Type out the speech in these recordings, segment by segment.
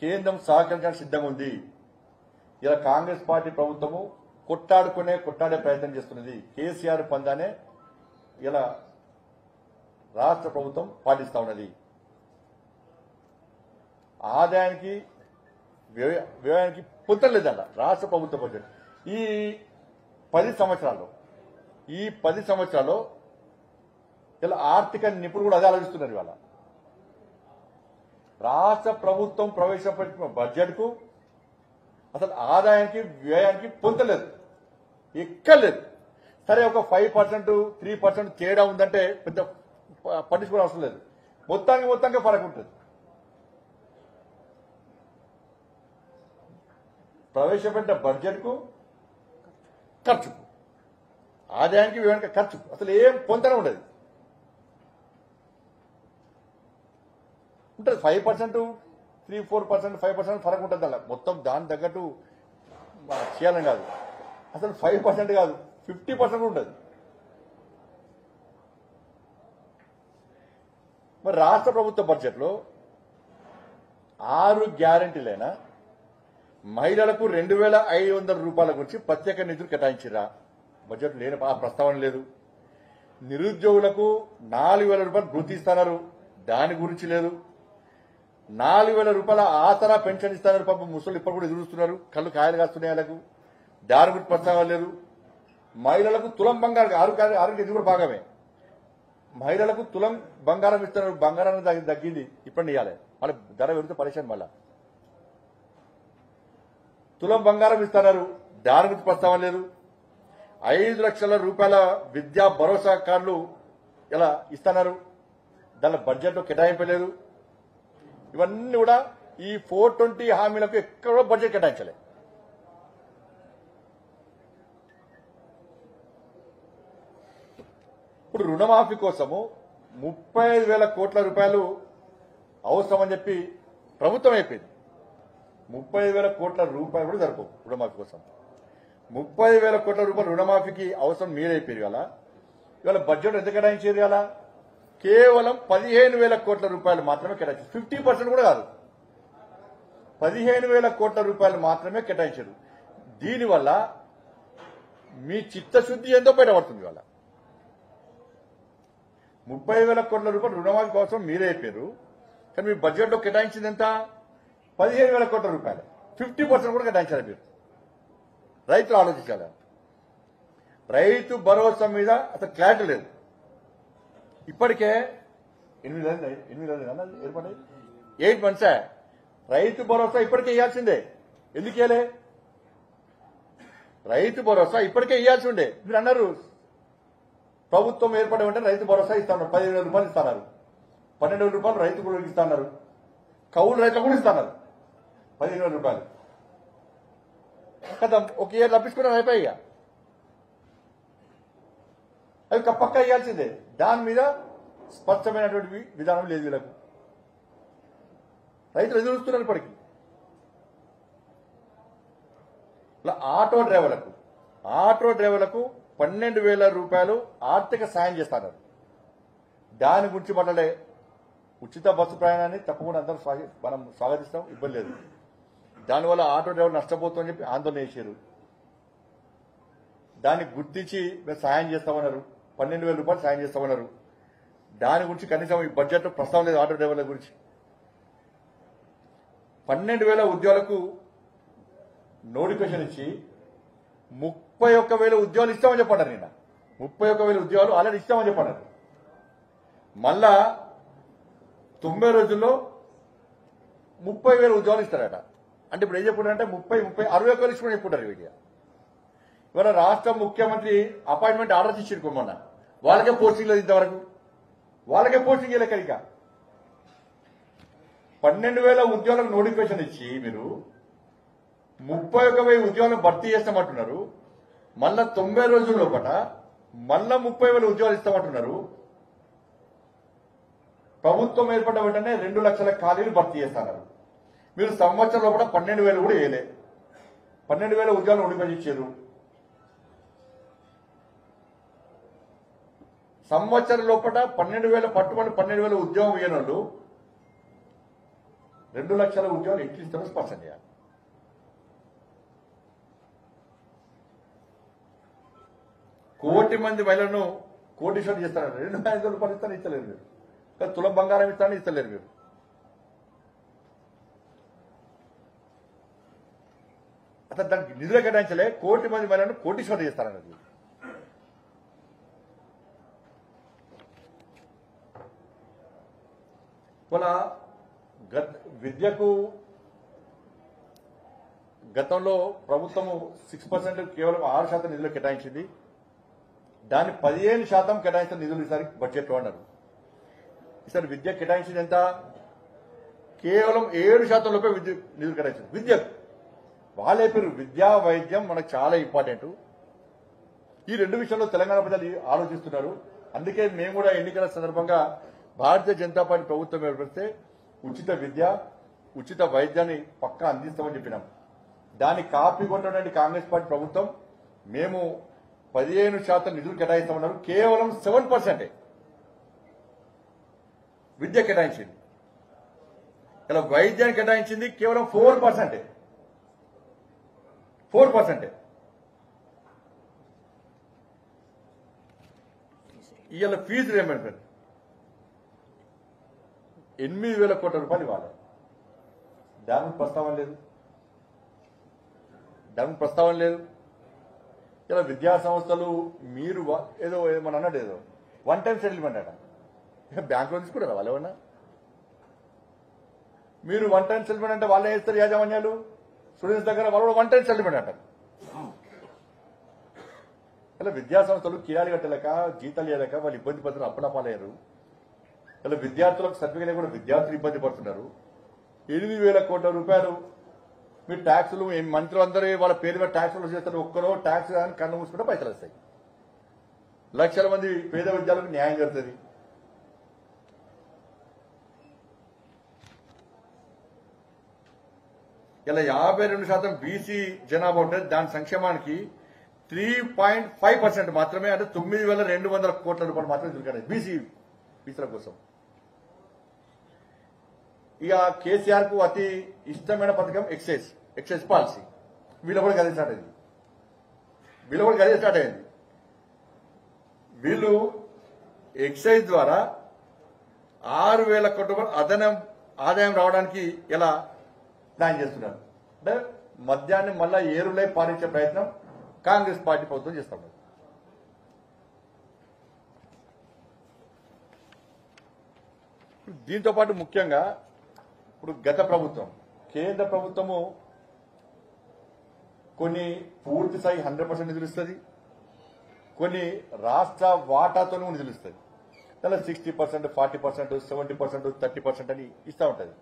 కేంద్రం సహకరించడానికి సిద్ధంగా ఉంది. ఇలా కాంగ్రెస్ పార్టీ ప్రభుత్వము కొట్టాడే ప్రయత్నం చేస్తున్నది. కేసీఆర్ పందానే ఇలా రాష్ట్ర ప్రభుత్వం పాటిస్తా ఉన్నది. ఆదాయానికి వ్యయానికి పొందలేదన్న రాష్ట్ర ప్రభుత్వ బడ్జెట్ ఈ 10 సంవత్సరాల్లో ఇలా ఆర్థిక నిపుణులు కూడా అదే ఆలోచిస్తున్నారు. ఇవాళ రాష్ట్ర ప్రభుత్వం ప్రవేశపెట్టిన బడ్జెట్ కు అసలు ఆదాయానికి వ్యయానికి పొందలేదు, ఎక్కలేదు. సరే ఒక 5%, 3% తేడా ఉందంటే పెద్ద పట్టించుకోవడం అవసరం లేదు. మొత్తానికి ఫరక్ ఉంటుంది. ప్రవేశపెట్టిన బడ్జెట్ కు ఖర్చుకు ఆదాయానికి వ్యయానికి ఖర్చు అసలు ఏం పొందనే ఉండదు. ఉంటుంది 5%, 3-4%, 5% ఫరక్ ఉంటుంది. అలా మొత్తం దాని తగ్గట్టు చేయాలని కాదు. అసలు 5% కాదు, 50% ఉండదు. మరి రాష్ట్ర ప్రభుత్వ బడ్జెట్లో 6 గ్యారెంటీలైనా మహిళలకు 2,500 రూపాయల గురించి ప్రత్యేక నిధులు కేటాయించిరా? బడ్జెట్ లేని ఆ ప్రస్తావన లేదు. నిరుద్యోగులకు 4,000 రూపాయలు వృత్తి ఇస్తున్నారు, దాని గురించి లేదు. 4,000 రూపాయల ఆసరా పెన్షన్ ఇస్తున్నారు. పాపం ముసలు ఇప్పుడు కూడా ఎదురుస్తున్నారు, కళ్ళు కాయలు కాస్తున్నాయి. వాళ్ళకు దాని గురించి ప్రస్తావన లేదు. మహిళలకు తులం బంగారం, ఆరోగ్య ఇది కూడా భాగమే. మహిళలకు తులం బంగారం ఇస్తున్నారు, బంగారాన్ని తగ్గింది, ఇప్పుడు ఇవ్వాలి. మళ్ళీ ధర పెరిగితే పరిశాన్. మళ్ళా తులం బంగారం ఇస్తున్నారు, దాని గురించి ప్రస్తావన లేదు. 5 లక్షల రూపాయల విద్యా భరోసా కార్డులు ఇలా ఇస్తున్నారు, దానిలో బడ్జెట్లో కేటాయింపలేదు. ఇవన్నీ కూడా ఈ 420 హామీలకు ఎక్కడో బడ్జెట్ కేటాయించలే. ఇప్పుడు రుణమాఫీ కోసము 35,000 కోట్ల రూపాయలు అవసరమని చెప్పి ప్రభుత్వం అయిపోయింది. 35,000 కోట్ల రూపాయలు కూడా జరపవు రుణమాఫీ కోసం. 30,000 కోట్ల రూపాయలు రుణమాఫీకి అవసరం మీరైపోయారు. ఇవాళ బడ్జెట్ ఎంత కేటాయించారు? ఇవాళ కేవలం 15,000 కోట్ల రూపాయలు మాత్రమే కేటాయించారు. 50% కూడా కాదు, 15,000 కోట్ల రూపాయలు మాత్రమే కేటాయించారు. దీనివల్ల మీ చిత్తశుద్ధి ఎంతో బయటపడుతుంది. ఇవాళ 30,000 కోట్ల రూపాయలు రుణమాఫీ కోసం మీరే అయిపోయారు, కానీ మీ బడ్జెట్లో కేటాయించింది ఎంత? 15,000 కోట్ల రూపాయలు. 50% కూడా కేటాయించారు మీరు. రైతులు ఆలోచించాలి. రైతు భరోసా మీద అసలు క్లారిటీ లేదు. ఇప్పటికే 8 ఏర్పడ్డాయి, 8 మంత్సే. రైతు భరోసా ఇప్పటికే ఇవ్వాల్సిందే, ఎందుకు ఇవ్వలే? రైతు భరోసా ఇప్పటికే ఇవ్వాల్సి ఉండే. మీరు అన్నారు ప్రభుత్వం ఏర్పడే ఉంటే రైతు భరోసా ఇస్తున్నారు, 15,000 రూపాయలు ఇస్తున్నారు, 12,000 రూపాయలు రైతు కూడా ఇస్తున్నారు, కౌలు రైతులు కూడా ఇస్తున్నారు 15,000 రూపాయలు కదా. ఒక ఇయర్ లభించుకున్నాం, అయిపోయి అవి పక్క ఇవ్వాల్సిందే. దాని మీద స్పష్టమైనటువంటి విధానం లేదు వీళ్ళకు. రైతులు ఎదురుస్తున్నారు ఇప్పటికీ. ఇలా ఆటో డ్రైవర్లకు 12,000 రూపాయలు ఆర్థిక సాయం చేస్తున్నారు. దాని గురించి మాట్లాడే ఉచిత బస్సు ప్రయాణాన్ని తప్పకుండా అందరూ మనం స్వాగతిస్తాం, ఇబ్బంది లేదు. దానివల్ల ఆటో డ్రైవర్ నష్టపోతుందని చెప్పి ఆందోళన చేశారు. దాన్ని గుర్తించి మేము సాయం చేస్తామన్నారు, 12,000 రూపాయలు సాయం చేస్తామన్నారు. దాని గురించి కనీసం ఈ బడ్జెట్ ప్రస్తావన లేదు. ఆటో డ్రైవర్ల గురించి 12,000 ఉద్యోగాలకు నోటిఫికేషన్ ఇచ్చి 31,000 ఉద్యోగాలు ఇస్తామని చెప్పన్నారు. నిన్న 31,000 ఉద్యోగాలు ఆల్రెడీ ఇస్తామని చెప్పన్నారు. మళ్ళా 90 రోజుల్లో 30,000 ఉద్యోగాలు ఇస్తారట. అంటే ఇప్పుడు ఏం చెప్పుకుంటారంటే 60,000 ఇచ్చుకుని చెప్పుకుంటారు. వీడియో ఇవాళ రాష్ట్ర ముఖ్యమంత్రి అపాయింట్మెంట్ ఆర్డర్ ఇచ్చింది మొన్న. వాళ్ళకే పోస్టింగ్ లేదు, ఇంతవరకు వాళ్ళకే పోస్టింగ్ ఇవ్వలేక. ఇక 12,000 ఉద్యోగాలకు నోటిఫికేషన్ ఇచ్చి మీరు 31,000 ఉద్యోగాలను భర్తీ చేస్తామంటున్నారు. మళ్ళా 90 రోజుల లోపల మళ్ళా 30,000 ఉద్యోగాలు ఇస్తామంటున్నారు. ప్రభుత్వం ఏర్పడ్డ వెంటనే 2 లక్షల ఖాళీలు భర్తీ చేస్తున్నారు. మీరు సంవత్సరం లోపల 12,000 కూడా వేయలే. 12,000 ఉద్యోగాలు నోటిఫికేషన్ ఇచ్చారు. సంవత్సరం లోపల 12,000 పట్టుబడి 12,000 ఉద్యోగం ఇయ్యని వాళ్ళు 2 లక్షల ఉద్యోగాలు ఎట్లు ఇస్తారో స్పష్టం చేయాలి. కోటి మంది మహిళలను కోటీశ్వరులు చేస్తారంట. 2,500 రూపాయలు ఇస్తాను ఇస్తలేరు మీరు. తులం బంగారం ఇస్తాను ఇస్తలేరు మీరు. అసలు దానికి నిధులు కేటాయించలే. కోటి మంది మహిళలను కోటీశ్వరులు చేస్తారన్నది. మన విద్యకు గతంలో ప్రభుత్వము 6% కేవలం 6% నిధులు కేటాయించింది. దాన్ని 15% కేటాయించిన నిధులు ఈసారి బడ్జెట్లో అన్నారు. ఈసారి విద్య కేటాయించింది ఎంత? కేవలం 7% లోపే విద్య నిధులు కేటాయించింది. విద్యకు వాళ్ళే పేరు విద్యా వైద్యం మనకు చాలా ఇంపార్టెంట్. ఈ 2 విషయంలో తెలంగాణ ప్రజలు ఆలోచిస్తున్నారు. అందుకే మేము కూడా ఎన్నికల సందర్భంగా భారతీయ జనతా పార్టీ ప్రభుత్వం ఏర్పడితే ఉచిత విద్య ఉచిత వైద్యాన్ని పక్కా అందిస్తామని చెప్పినాం. దాన్ని కాపీ కొట్టినటువంటి కాంగ్రెస్ పార్టీ ప్రభుత్వం మేము 15% నిధులు కేటాయిస్తామన్నారు. కేవలం 7% విద్య కేటాయించింది. ఇలా వైద్యాన్ని కేటాయించింది కేవలం 4%. ఇవాళ ఫీజు రియంబర్స్మెంట్ 8,000 కోట్ల రూపాయలు ఇవ్వాలి. దాని ప్రస్తావన లేదు. ఇలా విద్యా సంస్థలు మీరు ఏదో ఏమన్నా అన్నాడు, ఏదో 1 టైం సెటిల్మెంట్ అట. బ్యాంకులో తీసుకుంటారా వాళ్ళు ఏమన్నా? మీరు 1 టైం సెటిల్మెంట్ అంటే వాళ్ళే వేస్తారు యాజమాన్యాలు. స్టూడెంట్స్ దగ్గర వాళ్ళు 1 టైం సెటిల్మెంట్ అంటారు. ఇలా విద్యా సంస్థలు కిరాలు కట్టలేక జీతాలు ఇవ్వలేక వాళ్ళు ఇబ్బంది పడుతున్నారు, అప్పుడపాలయ్యారు. ఇలా విద్యార్థులకు సర్టిఫికేట్ కూడా విద్యార్థులు ఇబ్బంది పడుతున్నారు. 8,000 కోట్ల రూపాయలు మీరు ట్యాక్సులు మంత్రులందరూ వాళ్ళ పేరు మీద ట్యాక్సులు చేస్తారు. ఒక్కరో ట్యాక్స్ కానీ కన్ను మూసుకుంటే పైసలు వస్తాయి. లక్షల మంది పేద విద్యార్థులకు న్యాయం జరుగుతుంది. ఇలా 52% బీసీ జనాభా ఉంటుంది. దాని సంక్షేమానికి 3.5% మాత్రమే, అంటే 9,200 కోట్ల రూపాయలు మాత్రమే దొరికాయి బీసీల కోసం. ఇక కేసీఆర్ కు అతి ఇష్టమైన పథకం ఎక్సైజ్ పాలసీ. వీళ్ళు కూడా గదే స్టార్ట్ అయింది. వీళ్ళు ఎక్సైజ్ ద్వారా 6,000 కోట్ల రూపాయలు ఆదాయం రావడానికి ఎలా ప్లాన్ చేస్తున్నారు అంటే మద్యాన్ని మళ్ళా ఏరులై పాలించే ప్రయత్నం కాంగ్రెస్ పార్టీ ప్రభుత్వం చేస్తాం. దీంతో పాటు ముఖ్యంగా ఇప్పుడు గత ప్రభుత్వం కేంద్ర ప్రభుత్వము కొన్ని పూర్తి స్థాయి 100% నిధులు ఇస్తుంది, కొన్ని రాష్ట్ర వాటాతోనే నిధులు ఇస్తుంది. దానిలో 60%, 40%, 70%, 30% అని ఇస్తూ ఉంటుంది.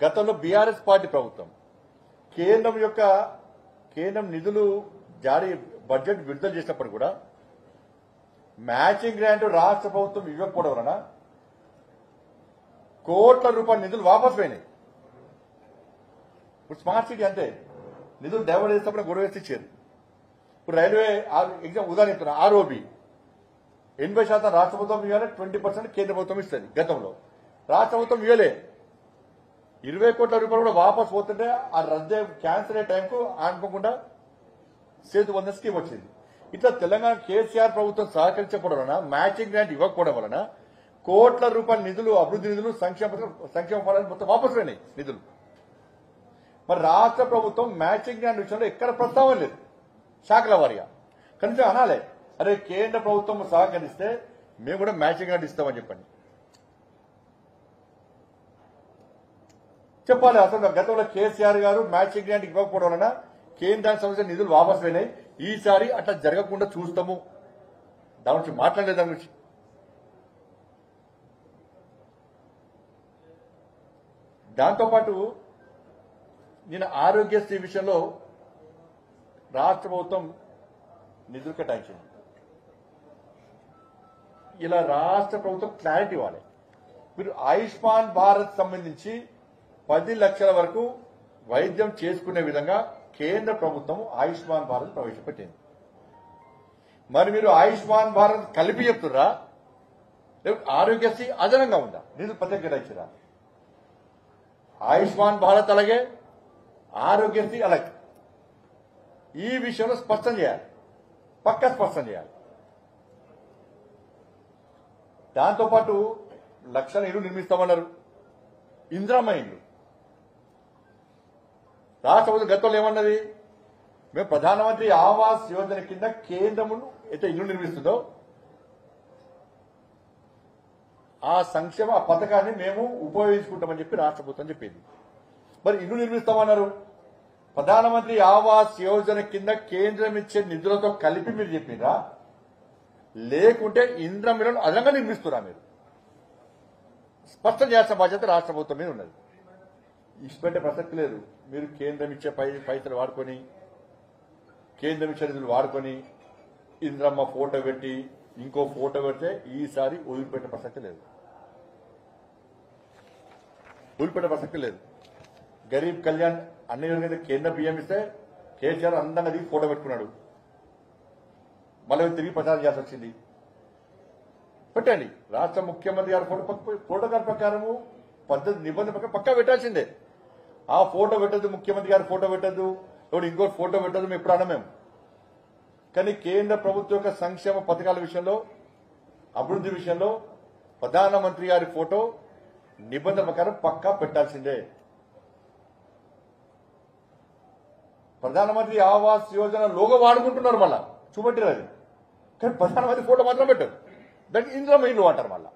గతంలో బీఆర్ఎస్ పార్టీ ప్రభుత్వం కేంద్రం నిధులు బడ్జెట్ విడుదల చేసినప్పుడు కూడా మ్యాచింగ్ గ్రాంట్ రాష్ట్ర ప్రభుత్వం ఇవ్వకపోవడం వలన కోట్ల రూపాయల నిధులు వాపసు పోయినాయి. ఇప్పుడు స్మార్ట్ సిటీ అంతే, నిధులు డైవర్ట్ చేసినప్పుడు గొడవ వేసి ఇచ్చారు. ఇప్పుడు రైల్వే ఎగ్జామ్ ఉదాహరణ చెప్తున్నా, ఆర్ఓబి 80% రాష్ట్ర ప్రభుత్వం ఇవ్వాలి, 20% కేంద్ర ప్రభుత్వం ఇస్తుంది. గతంలో రాష్ట్ర ప్రభుత్వం ఇవ్వలే. 20 కోట్ల రూపాయలు కూడా వాపసు పోతుంటే ఆ రద్దు క్యాన్సిల్ అయ్యే టైంకు అనుకోకుండా సేతు బంధ స్కీమ్ వచ్చింది. ఇట్లా తెలంగాణ కేసీఆర్ ప్రభుత్వం సహకరించకపోవడం వలన, మ్యాచింగ్ గ్రాంట్ ఇవ్వకపోవడం వలన కోట్ల రూపాయల నిధులు, అభివృద్ధి నిధులు, సంక్షేమ ఫలాలు మొత్తం వాపసు పోయినాయి నిధులు. మరి రాష్ట్ర ప్రభుత్వం మ్యాచింగ్ గ్రాంట్ విషయంలో ఎక్కడ ప్రస్తావన లేదు. శాఖల వారిగా కనీసం అనాలే, అరే కేంద్ర ప్రభుత్వం సహకరిస్తే మేము కూడా మ్యాచింగ్ గ్రాంట్ ఇస్తామని చెప్పండి, చెప్పాలి. అసలు గతంలో కేసీఆర్ గారు మ్యాచింగ్ గ్రాంట్ ఇవ్వకపోవడం వలన కేంద్రానికి సంబంధించిన నిధులు వాపసు పోయినాయి. ఈసారి అట్లా జరగకుండా చూస్తాము, దాని గురించి మాట్లాడలేదు. దాని గురించి దాంతోపాటు నేను ఆరోగ్యశ్రీ విషయంలో రాష్ట్ర ప్రభుత్వం నిధులు కేటాయించింది. ఇలా రాష్ట్ర ప్రభుత్వం క్లారిటీ ఇవ్వాలి. మీరు ఆయుష్మాన్ భారత్ సంబంధించి 10 లక్షల వరకు వైద్యం చేసుకునే విధంగా కేంద్ర ప్రభుత్వం ఆయుష్మాన్ భారత్ ప్రవేశపెట్టింది. మరి మీరు ఆయుష్మాన్ భారత్ కలిపి చెప్తుర్రా, లేకపోతే ఆరోగ్యశ్రీ అదనంగా ఉందా? నిధులు ప్రత్యేక కేటాయించరా? ఆయుష్మాన్ భారత్ అలాగే, ఆరోగ్యశ్రీ అలాగే. ఈ విషయంలో స్పష్టం చేయాలి, పక్కా స్పష్టం చేయాలి. దాంతోపాటు 1,00,000 ఇల్లు నిర్మిస్తామన్నారు, ఇందిరమ్మ ఇల్లు. రాష్ట్ర ప్రభుత్వం గతంలో ఏమన్నది? మేము ప్రధానమంత్రి ఆవాస్ యోజన కింద కేంద్రమును అయితే ఇల్లు నిర్మిస్తుందో ఆ సంక్షేమ ఆ పథకాన్ని మేము ఉపయోగించుకుంటామని చెప్పి రాష్ట్ర ప్రభుత్వం చెప్పింది. మరి ఇల్లు నిర్మిస్తామన్నారు, ప్రధానమంత్రి ఆవాస్ యోజన కింద కేంద్రం ఇచ్చే నిధులతో కలిపి మీరు చెప్పిందా, లేకుంటే ఇందిరమ్మ ఇళ్లను అదనంగా నిర్మిస్తున్నా? మీరు స్పష్టం చేయాల్సిన బాధ్యత రాష్ట్ర ప్రభుత్వం మీద ఉన్నది. ఇష్టపెట్టే ప్రసక్తి లేదు. మీరు కేంద్రం ఇచ్చే పైసలు వాడుకొని, కేంద్రం ఇచ్చే నిధులు వాడుకొని ఇందిరమ్మ ఫోటో పెట్టి ఇంకో ఫోటో పెడితే ఈసారి వదిలిపెట్టే ప్రసక్తి లేదు, వదిలిపెట్టే ప్రసక్తి లేదు. గరీబ్ కళ్యాణ్ అన్ని విధంగా కేంద్ర బియ్యం ఇస్తే కేసీఆర్ అందంగా దిగి ఫోటో పెట్టుకున్నాడు, మళ్ళీ తిరిగి ప్రచారం చేయాల్సి వచ్చింది. పెట్టండి, రాష్ట్ర ముఖ్యమంత్రి గారి ప్రోటోకాల్ ప్రకారము పద్ధతి నిబంధన ప్రకారం పక్కా పెట్టాల్సిందే. ఆ ఫోటో పెట్టద్దు, ముఖ్యమంత్రి గారి ఫోటో పెట్టద్దు, ఇప్పుడు ఇంకోటి ఫోటో పెట్టద్దు మేము ఎప్పుడు అన్నా మేము. కానీ కేంద్ర ప్రభుత్వం యొక్క సంక్షేమ పథకాల విషయంలో, అభివృద్ధి విషయంలో ప్రధానమంత్రి గారి ఫోటో నిబంధన ప్రకారం పక్కా పెట్టాల్సిందే. ప్రధానమంత్రి ఆవాస్ యోజన లోగో వాడుకుంటున్నారు, మళ్ళా చూపెట్టారు అది. కానీ ప్రధానమంత్రి ఫోటో మాత్రం పెట్టారు. దానికి ఇందిరమ్మ ఇల్లు అంటారు. మళ్ళా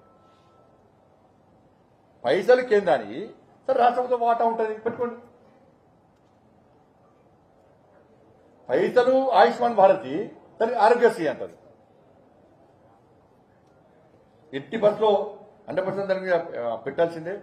పైసలు కేంద్రానికి, సరే రాష్ట్ర ప్రభుత్వం వాటా ఉంటుంది, పెట్టుకోండి. పైసలు ఆయుష్మాన్ భారత్, దానికి ఆరోగ్యశ్రీ అంటారు. ఎట్టి బస్సులో 100% దానికి పెట్టాల్సిందే.